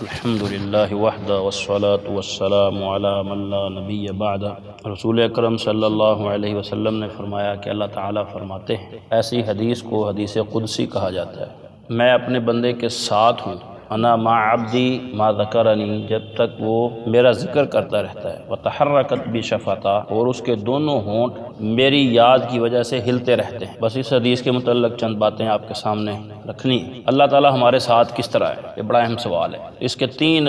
الحمدللہ وحدہ والصلاة والسلام علی من لا نبی بعد۔ رسول اکرم صلی اللہ علیہ وسلم نے فرمایا کہ اللہ تعالیٰ فرماتے ہیں، ایسی حدیث کو حدیث قدسی کہا جاتا ہے، میں اپنے بندے کے ساتھ ہوں، انا مع عبدی ما ذکرنی، جب تک وہ میرا ذکر کرتا رہتا ہے، وتحرکت بشفتہ، اور اس کے دونوں ہونٹ میری یاد کی وجہ سے ہلتے رہتے ہیں۔ بس اس حدیث کے متعلق چند باتیں آپ کے سامنے رکھنی ہے۔ اللہ تعالیٰ ہمارے ساتھ کس طرح ہے، یہ بڑا اہم سوال ہے۔ اس کے تین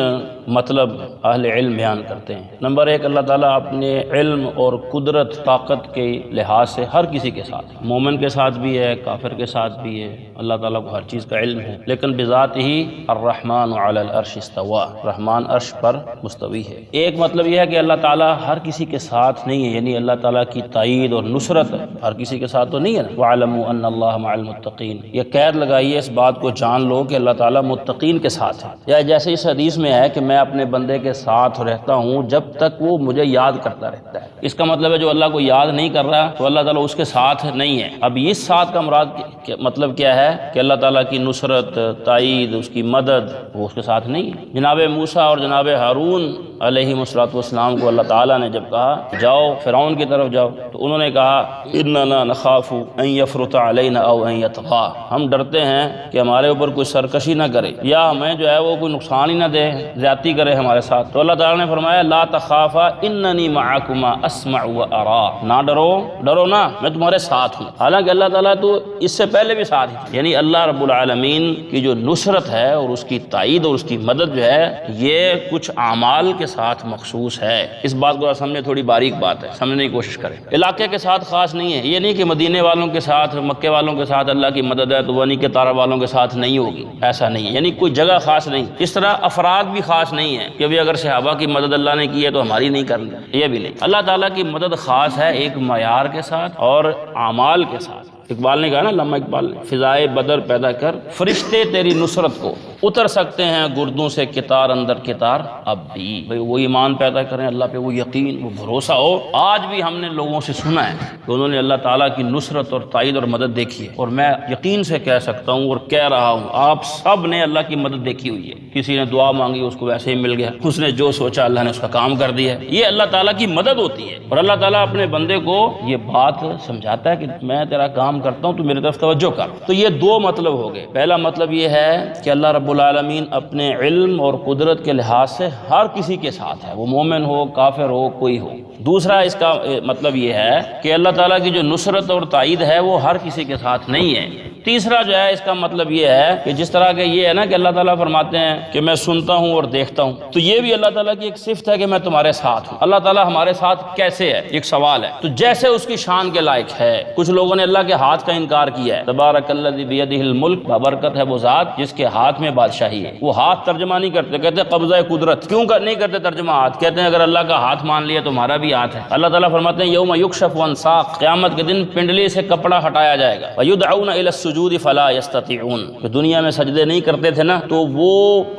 مطلب اہل علم بیان کرتے ہیں۔ نمبر ایک، اللہ تعالیٰ اپنے علم اور قدرت طاقت کے لحاظ سے ہر کسی کے ساتھ، مومن کے ساتھ بھی ہے، کافر کے ساتھ بھی ہے، اللہ تعالیٰ کو ہر چیز کا علم ہے، لیکن بذات ہی الرحمن علی العرش استوى، رحمان عرش پر مستوی ہے۔ ایک مطلب یہ ہے کہ اللہ تعالیٰ ہر کسی کے ساتھ نہیں ہے، یعنی اللہ تعالیٰ کی تائید اور نصرت ہر کسی کے ساتھ تو نہیں ہے نا۔ وَاعْلَمُوا أَنَّ اللَّهَ مَعَ الْمُتَّقِينَ، یہ قید لگائیے اس بات کو، جان لو کہ اللہ تعالیٰ متقین کے ساتھ ہے۔ یا جیسے اس حدیث میں ہے کہ میں اپنے بندے کے ساتھ رہتا ہوں جب تک وہ مجھے یاد کرتا رہتا ہے۔ اس کا مطلب ہے جو اللہ کو یاد نہیں کر رہا تو اللہ تعالیٰ اس کے ساتھ نہیں ہے۔ اب اس ساتھ کا مراد مطلب کیا ہے کہ اللہ تعالیٰ کی نصرت، تائید، اس کی مدد وہ اس کے ساتھ نہیں ہے۔ جناب موسیٰ اور جناب ہارون علیہ السلام کو اللہ تعالیٰ نے جب کہا جاؤ فرعون کی طرف جاؤ، تو انہوں نے کہا اننا نخاف ان یفرط علینا او ان یطغى، ہم ڈرتے ہیں کہ ہمارے اوپر کوئی سرکشی نہ کرے یا ہمیں جو ہے وہ کوئی نقصان ہی نہ دے، زیادتی کرے ہمارے ساتھ۔ تو اللہ تعالیٰ نے فرمایا لا تخافا اننی معکما اسمع وارا، نہ ڈرو نا، میں تمہارے ساتھ ہوں۔ حالانکہ اللہ تعالیٰ تو اس سے پہلے بھی ساتھ ہی، یعنی اللہ رب العالمین کی جو نصرت ہے اور اس کی تائید اور اس کی مدد جو ہے یہ کچھ اعمال کے ساتھ مخصوص ہے۔ اس بات کو سمجھنے، تھوڑی باریک بات ہے، سمجھنے کی کوشش کریں۔ علاقے کے ساتھ خاص نہیں ہے، یہ نہیں کہ مدینے والوں کے ساتھ، مکے والوں کے ساتھ اللہ کی مدد ہے تو ونی کے تارہ والوں کے ساتھ نہیں ہوگی، ایسا نہیں ہے، یعنی کوئی جگہ خاص نہیں۔ اس طرح افراد بھی خاص نہیں ہیں کہ ابھی اگر صحابہ کی مدد اللہ نے کی ہے تو ہماری نہیں کرنی، یہ بھی نہیں۔ اللہ تعالیٰ کی مدد خاص ہے ایک معیار کے ساتھ اور اعمال کے ساتھ۔ اقبال نے کہا نا، علامہ اقبال نے، فضائے بدر پیدا کر فرشتے تیری نصرت کو، اتر سکتے ہیں گردوں سے کتار اندر کتار اب بھی۔ بھئی وہ ایمان پیدا کریں اللہ پہ، وہ یقین، وہ بھروسہ ہو۔ آج بھی ہم نے لوگوں سے سنا ہے کہ انہوں نے اللہ تعالیٰ کی نصرت اور تائید اور مدد دیکھی ہے، اور میں یقین سے کہہ سکتا ہوں اور کہہ رہا ہوں آپ سب نے اللہ کی مدد دیکھی ہوئی ہے۔ کسی نے دعا مانگی اس کو ویسے ہی مل گیا، اس نے جو سوچا اللہ نے اس کا کام کر دیا ہے۔ یہ اللہ تعالیٰ کی مدد ہوتی ہے، اور اللہ تعالیٰ اپنے بندے کو یہ بات سمجھاتا ہے کہ میں تیرا کام کرتا ہوں تو میری طرف توجہ کر۔ تو یہ دو مطلب ہو گئے۔ پہلا مطلب یہ ہے کہ اللہ رب العالمین اپنے علم اور قدرت کے لحاظ سے ہر کسی کے ساتھ ہے، وہ مومن ہو، کافر ہو، کوئی ہو۔ دوسرا اس کا مطلب یہ ہے کہ اللہ تعالیٰ کی جو نصرت اور تائید ہے وہ ہر کسی کے ساتھ نہیں ہے۔ تیسرا جو ہے اس کا مطلب یہ ہے کہ جس طرح کہ یہ ہے نا کہ اللہ تعالیٰ فرماتے ہیں کہ میں سنتا ہوں اور دیکھتا ہوں، تو یہ بھی اللہ تعالیٰ کی ایک صفت ہے کہ میں تمہارے ساتھ ہوں۔ اللہ تعالیٰ ہمارے ساتھ کیسے ہے، ایک سوال ہے، تو جیسے اس کی شان کے لائق ہے۔ کچھ لوگوں نے اللہ کے ہاتھ کا انکار کیا ہے، تبارک الذی بیدہ الملک، بابرکت ہے وہ ذات جس کے ہاتھ میں بادشاہی ہے۔ وہ ہاتھ ترجمہ نہیں کرتے، کہتے قبضہ قدرت۔ کیوں نہیں کرتے ترجمہ ہاتھ؟ کہتے ہیں اگر اللہ کا ہاتھ مان لیا تو ہمارا بھی ہاتھ ہے۔ اللہ تعالیٰ فرماتے ہیں یوم یکشف عن ساق، قیامت کے دن پنڈلی سے کپڑا ہٹایا جائے گا، ویدعون الی السجود فلا یستطیعون، کہ دنیا میں سجدے نہیں کرتے تھے نا تو وہ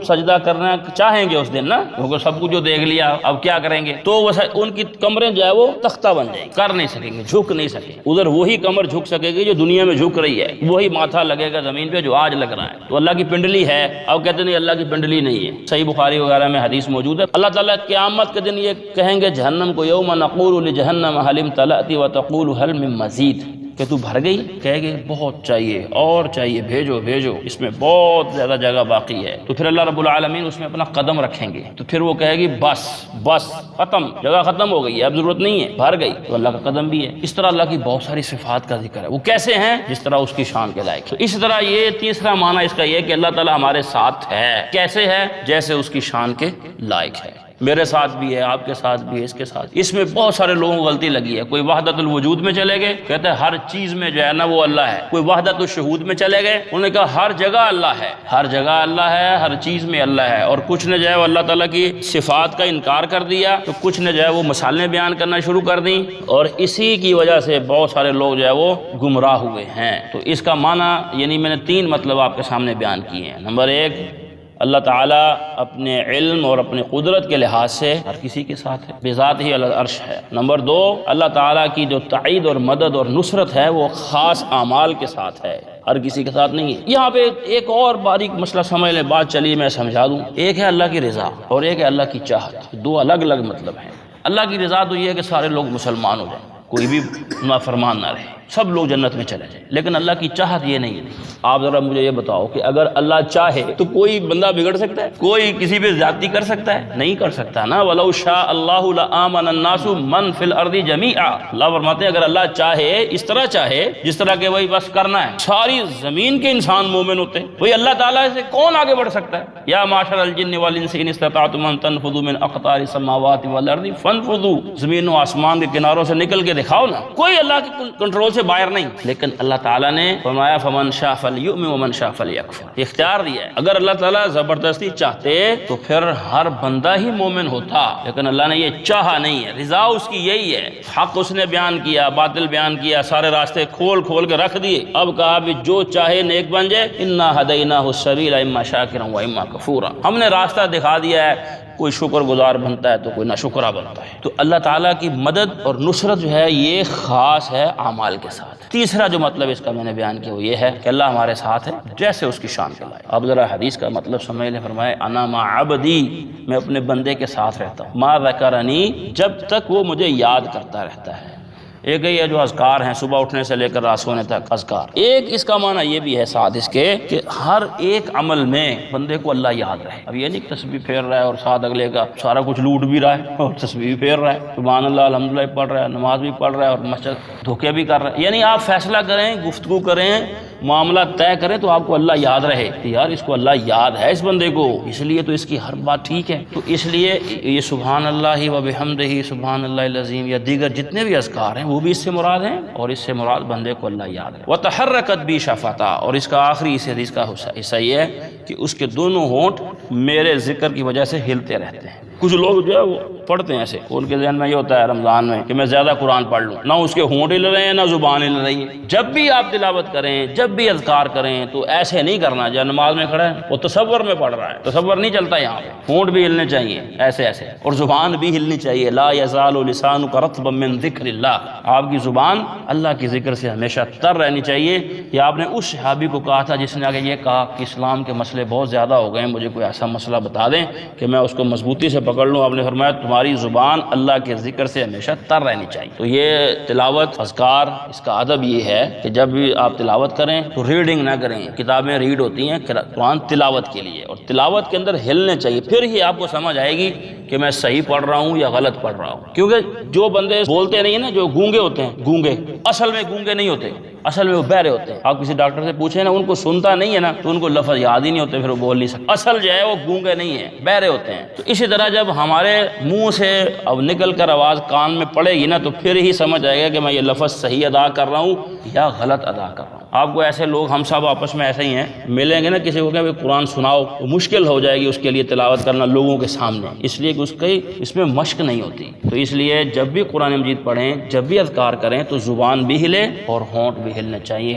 سجدہ کرنا چاہیں گے اس دن نا، کیونکہ سب کچھ جو دیکھ لیا اب کیا کریں گے، تو ان کی کمریں جو ہے وہ تختہ بن جائیں گی، کر نہیں سکیں گے، جھک نہیں سکیں گے۔ ادھر وہی کمر جھک سکے گی جو دنیا میں جھک رہی ہے، وہی ماتھا لگے گا زمین پہ جو آج لگ رہا ہے۔ تو اللہ کی پنڈلی ہے، اب کہتے نہیں اللہ کی پنڈلی نہیں ہے۔ صحیح بخاری وغیرہ میں حدیث موجود ہے۔ اللہ تعالیٰ قیامت کے دن یہ کہیں گے جہنم کو، یوم نقول لجہنم هل امتلأت وتقول هل من مزید، کہ تو بھر گئی، کہے گے بہت چاہیے اور چاہیے، بھیجو، اس میں بہت زیادہ جگہ باقی ہے۔ تو پھر اللہ رب العالمین اس میں اپنا قدم رکھیں گے، تو پھر وہ کہے گی بس ختم، جگہ ختم ہو گئی ہے، اب ضرورت نہیں ہے، بھر گئی۔ تو اللہ کا قدم بھی ہے۔ اس طرح اللہ کی بہت ساری صفات کا ذکر ہے، وہ کیسے ہیں جس طرح اس کی شان کے لائق۔ تو اس طرح یہ تیسرا معنی اس کا یہ کہ اللہ تعالیٰ ہمارے ساتھ ہے، کیسے ہے؟ جیسے اس کی شان کے لائق ہے۔ میرے ساتھ بھی ہے، آپ کے ساتھ بھی ہے، اس کے ساتھ۔ اس میں بہت سارے لوگوں کو غلطی لگی ہے۔ کوئی وحدت الوجود میں چلے گئے، کہتے ہیں ہر چیز میں جو ہے نا وہ اللہ ہے۔ کوئی وحدت الشہود میں چلے گئے، انہوں نے کہا ہر جگہ اللہ ہے، ہر جگہ اللہ ہے، ہر چیز میں اللہ ہے۔ اور کچھ نے جو ہے وہ اللہ تعالیٰ کی صفات کا انکار کر دیا، تو کچھ نے جو ہے وہ مثالیں بیان کرنا شروع کر دیں، اور اسی کی وجہ سے بہت سارے لوگ جو ہے وہ گمراہ ہوئے ہیں۔ تو اس کا معنی یعنی میں نے تین مطلب آپ کے سامنے بیان کیے ہیں۔ نمبر ایک، اللہ تعالیٰ اپنے علم اور اپنے قدرت کے لحاظ سے ہر کسی کے ساتھ ہے، بذات ہی العرش ہے۔ نمبر دو، اللہ تعالیٰ کی جو تائید اور مدد اور نصرت ہے وہ خاص اعمال کے ساتھ ہے، ہر کسی کے ساتھ نہیں ہے۔ یہاں پہ ایک اور باریک مسئلہ سمجھ لیں، بات چلیے میں سمجھا دوں۔ ایک ہے اللہ کی رضا اور ایک ہے اللہ کی چاہت، دو الگ الگ مطلب ہیں۔ اللہ کی رضا تو یہ ہے کہ سارے لوگ مسلمان ہو جائیں، کوئی بھی نافرمان نہ رہے، سب لوگ جنت میں چلے جائیں، لیکن اللہ کی چاہت یہ نہیں ہے۔ آپ ذرا مجھے یہ بتاؤ کہ اگر اللہ چاہے تو کوئی بندہ بگڑ سکتا ہے؟ کوئی کسی پہ زیادتی کر سکتا ہے؟ نہیں کر سکتا نا۔ وَلَوْ شَاءَ اللَّهُ لَآمَنَ النَّاسُ مَنْ فِي الْأَرْضِ جَمِيعًا، اللہ فرماتے ہیں اگر اللہ چاہے، اس طرح چاہے جس طرح کہ وہی بس کرنا ہے، ساری زمین کے انسان مومن ہوتے ہیں، وہی اللہ تعالیٰ سے کون آگے بڑھ سکتا ہے؟ یا معشر الجن والانس ان استطعتم ان تنفذوا من اقطار السماوات والارض فانفذوا، زمین و آسمان کے کناروں سے نکل کے دکھاؤ نا۔ کوئی اللہ کے کنٹرول سے باہر نہیں، لیکن اللہ تعالیٰ نے فرمایا فمن شاء فلیؤمن ومن شاء فلیکفر، اختیار دیا ہے۔ اگر اللہ تعالیٰ زبردستی چاہتے تو پھر ہر بندہ ہی مومن ہوتا، لیکن اللہ نے یہ چاہا نہیں ہے۔ رضا اس کی یہی ہے، حق اس نے بیان کیا، باطل بیان کیا، سارے راستے کھول کھول کے رکھ دیے، اب کہا بھی جو چاہے نیک بن جائے، انا ہدیناہ السبیل اما شاکرا و اما کفورا، ہم نے راستہ دکھا دیا ہے، کوئی شکر گزار بنتا ہے تو کوئی ناشکرہ بنتا ہے۔ تو اللہ تعالیٰ کی مدد اور نصرت جو ہے یہ خاص ہے اعمال کے ساتھ۔ تیسرا جو مطلب اس کا میں نے بیان کیا وہ یہ ہے کہ اللہ ہمارے ساتھ ہے جیسے اس کی شان کے لائق۔ اب ذرا حدیث کا مطلب سمجھ لیں، فرمائے انا مع عبدی، میں اپنے بندے کے ساتھ رہتا ہوں، ما ذکرنی، جب تک وہ مجھے یاد کرتا رہتا ہے۔ ایک ہی ہے جو اذکار ہیں صبح اٹھنے سے لے کر رات سونے تک اذکار، ایک اس کا معنی یہ بھی ہے ساتھ اس کے کہ ہر ایک عمل میں بندے کو اللہ یاد رہے۔ اب یہ نہیں کہ تسبیح پھیر رہا ہے اور ساتھ اگلے کا سارا کچھ لوٹ بھی رہا ہے اور تسبیح بھی پھیر رہا ہے، سبحان اللہ الحمدللہ پڑھ رہا ہے، نماز بھی پڑھ رہا ہے اور مسجد دھوکے بھی کر رہا ہے۔ یعنی آپ فیصلہ کریں، گفتگو کریں، معاملہ طے کریں تو آپ کو اللہ یاد رہے کہ یار اس کو اللہ یاد ہے اس بندے کو، اس لیے تو اس کی ہر بات ٹھیک ہے۔ تو اس لیے یہ سبحان اللہ و بحمدہ سبحان اللہ العظیم یا دیگر جتنے بھی اذکار ہیں وہ بھی اس سے مراد ہیں، اور اس سے مراد بندے کو اللہ یاد ہے۔ وتحرکت بی شفتا، اور اس کا آخری اس حدیث کا حصہ یہ ہے کہ اس کے دونوں ہونٹ میرے ذکر کی وجہ سے ہلتے رہتے ہیں۔ کچھ لوگ جو ہے وہ پڑھتے ہیں ایسے، ان کے ذہن میں یہ ہوتا ہے رمضان میں کہ میں زیادہ قرآن پڑھ لوں، نہ اس کے ہونٹ ہل رہے ہیں نہ زبان ہل رہی ہے۔ جب بھی آپ تلاوت کریں، جب بھی اذکار کریں تو ایسے نہیں کرنا جب نماز میں کھڑا ہے وہ تصور میں پڑھ رہا ہے، تصور نہیں چلتا یہاں پہ، ہونٹ بھی ہلنے چاہیے ایسے ایسے، اور زبان بھی ہلنی چاہیے۔ لا یزال لسانک رطبا من ذکر اللہ، آپ کی زبان اللہ کے ذکر سے ہمیشہ تر رہنی چاہیے۔ یہ آپ نے اس صحابی کو کہا تھا جس نے آگے یہ کہا کہ اسلام کے مسئلے بہت زیادہ ہو گئے ہیں، مجھے کوئی ایسا مسئلہ بتا دیں کہ میں اس کو مضبوطی سے پکڑ لوں۔ آپ نے فرمایا تمہاری زبان اللہ کے ذکر سے ہمیشہ تر رہنی چاہیے۔ تو یہ تلاوت اذکار اس کا ادب یہ ہے کہ جب بھی آپ تلاوت کریں تو ریڈنگ نہ کریں، کتابیں ریڈ ہوتی ہیں، قرآن تلاوت کے لیے، اور تلاوت کے اندر ہلنے چاہیے، پھر ہی آپ کو سمجھ آئے گی کہ میں صحیح پڑھ رہا ہوں یا غلط پڑھ رہا ہوں۔ کیونکہ جو بندے بولتے نہیں ہیں نا، جو گونگے ہوتے ہیں، گونگے اصل میں گونگے نہیں ہوتے، اصل میں وہ بہرے ہوتے ہیں۔ آپ کسی ڈاکٹر سے پوچھیں نا، ان کو سنتا نہیں ہے نا تو ان کو لفظ یاد ہی نہیں ہوتے، پھر وہ بول نہیں سکتے۔ اصل جو ہے وہ گونگے نہیں ہیں، بہرے ہوتے ہیں۔ تو اسی طرح جب ہمارے منہ سے اب نکل کر آواز کان میں پڑے گی نا تو پھر ہی سمجھ آئے گا کہ میں یہ لفظ صحیح ادا کر رہا ہوں یا غلط ادا کر رہا ہوں۔ آپ کو ایسے لوگ، ہم سب آپس میں ایسے ہی ہیں، ملیں گے نا کسی کو کہ قرآن سناؤ تو مشکل ہو جائے گی اس کے لیے تلاوت کرنا لوگوں کے سامنے، اس لیے کہ اس میں مشق نہیں ہوتی۔ تو اس لیے جب بھی قرآن مجید پڑھیں، جب بھی اذکار کریں تو زبان بھی ہلے اور ہونٹ بھی ہلنے چاہیے۔